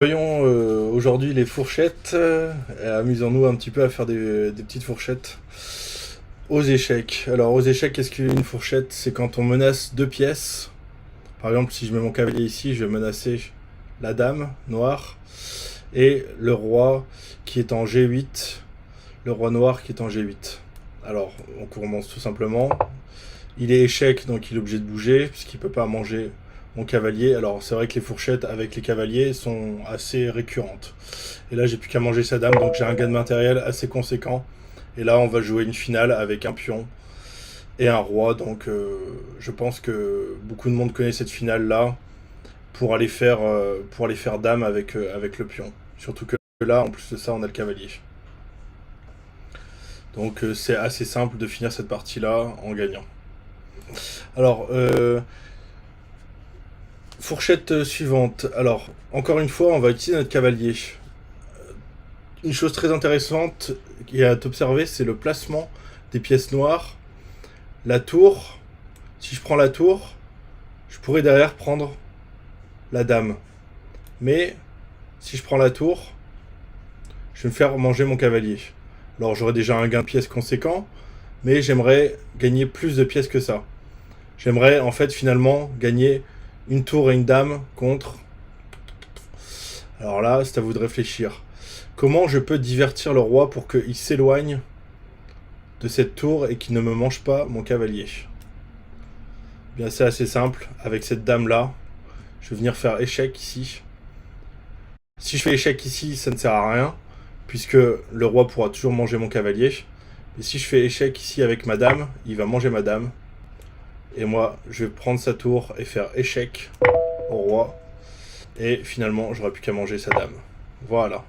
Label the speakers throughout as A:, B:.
A: Voyons aujourd'hui les fourchettes. Amusons-nous un petit peu à faire des petites fourchettes aux échecs. Alors aux échecs, qu'est-ce qu'une fourchette? C'est quand on menace deux pièces. Par exemple, si je mets mon cavalier ici, je vais menacer la dame noire et le roi qui est en G8. Le roi noir qui est en G8. Alors on commence tout simplement. Il est échec, donc il est obligé de bouger puisqu'il ne peut pas manger mon cavalier. Alors c'est vrai que les fourchettes avec les cavaliers sont assez récurrentes. Et là j'ai plus qu'à manger sa dame, donc j'ai un gain de matériel assez conséquent. Et là on va jouer une finale avec un pion et un roi. Donc je pense que beaucoup de monde connaît cette finale là pour aller faire dame avec le pion. Surtout que là en plus de ça on a le cavalier. Donc c'est assez simple de finir cette partie là en gagnant. Alors fourchette suivante. Alors, encore une fois, on va utiliser notre cavalier. Une chose très intéressante qui est à observer, c'est le placement des pièces noires. La tour, si je prends la tour, je pourrais derrière prendre la dame. Mais si je prends la tour, je vais me faire manger mon cavalier. Alors j'aurai déjà un gain de pièces conséquent, mais j'aimerais gagner plus de pièces que ça. J'aimerais en fait finalement gagner une tour et une dame contre... Alors là, c'est à vous de réfléchir. Comment je peux divertir le roi pour qu'il s'éloigne de cette tour et qu'il ne me mange pas mon cavalier? Bien, c'est assez simple. Avec cette dame-là, je vais venir faire échec ici. Si je fais échec ici, ça ne sert à rien, puisque le roi pourra toujours manger mon cavalier. Mais si je fais échec ici avec ma dame, il va manger ma dame. Et moi, je vais prendre sa tour et faire échec au roi. Et finalement, j'aurai plus qu'à manger sa dame. Voilà.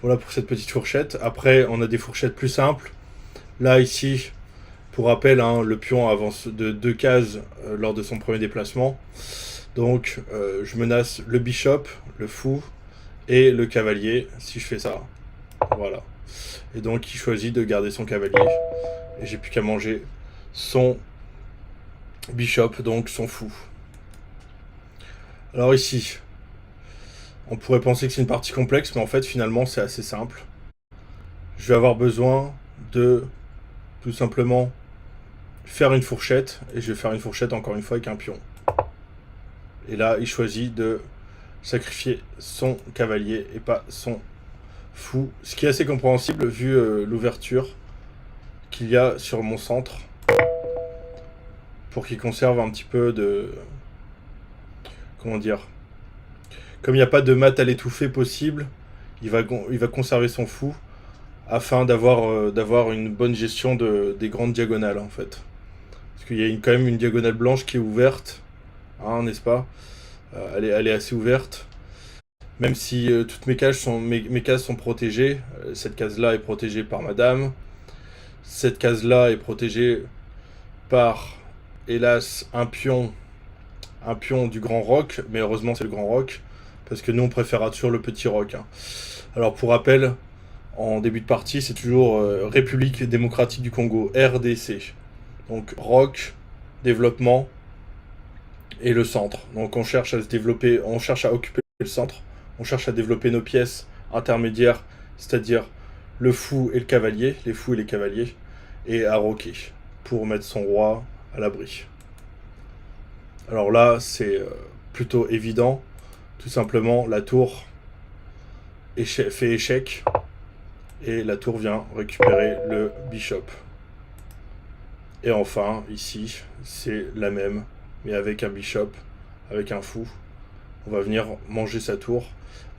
A: Voilà pour cette petite fourchette. Après, on a des fourchettes plus simples. Là, ici, pour rappel, hein, le pion avance de 2 cases lors de son premier déplacement. Donc, je menace le bishop, le fou et le cavalier si je fais ça. Voilà. Et donc, il choisit de garder son cavalier. Et j'ai plus qu'à manger son bishop, donc son fou. Alors ici, on pourrait penser que c'est une partie complexe, mais en fait, finalement, c'est assez simple. Je vais avoir besoin de tout simplement faire une fourchette, et je vais faire une fourchette encore une fois avec un pion. Et là, il choisit de sacrifier son cavalier et pas son fou, ce qui est assez compréhensible vu l'ouverture qu'il y a sur mon centre, pour qu'il conserve un petit peu de... Comment dire? Comme il n'y a pas de mat à l'étouffer possible, il va conserver son fou afin d'avoir une bonne gestion des grandes diagonales en fait. Parce qu'il y a quand même une diagonale blanche qui est ouverte, hein, n'est-ce pas? Elle est assez ouverte. Même si toutes mes cases sont protégées, cette case-là est protégée par madame. Cette case-là est protégée par, hélas, un pion du grand roc. Mais heureusement, c'est le grand roc. Parce que nous, on préférera toujours le petit roc. Hein. Alors, pour rappel, en début de partie, c'est toujours République démocratique du Congo, RDC. Donc, roc, développement et le centre. Donc, on cherche à se développer, on cherche à occuper le centre. On cherche à développer nos pièces intermédiaires, c'est-à-dire le fou et le cavalier, les fous et les cavaliers, et à roquer, pour mettre son roi à l'abri. Alors là, c'est plutôt évident. Tout simplement, la tour fait échec, et la tour vient récupérer le bishop. Et enfin, ici, c'est la même, mais avec un bishop, avec un fou. On va venir manger sa tour.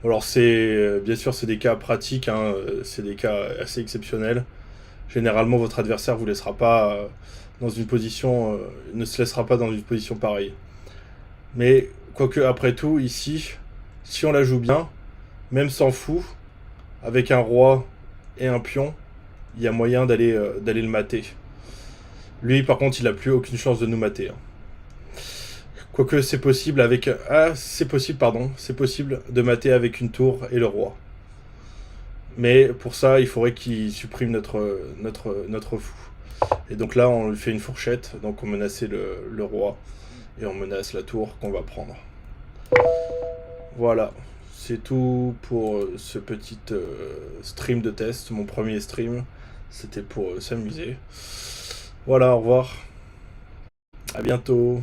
A: Alors c'est bien sûr c'est des cas pratiques, hein, c'est des cas assez exceptionnels. Généralement votre adversaire vous laissera pas dans une position, ne se laissera pas dans une position pareille. Mais quoique après tout ici, si on la joue bien, même sans fou, avec un roi et un pion, il y a moyen d'aller le mater. Lui par contre il a plus aucune chance de nous mater. Hein. Quoique c'est possible avec... Ah, c'est possible de mater avec une tour et le roi. Mais pour ça, il faudrait qu'il supprime notre fou. Et donc là, on lui fait une fourchette. Donc on menaçait le roi. Et on menace la tour qu'on va prendre. Voilà. c'est tout pour ce petit stream de test, mon premier stream. C'était pour s'amuser. Voilà, au revoir. À bientôt.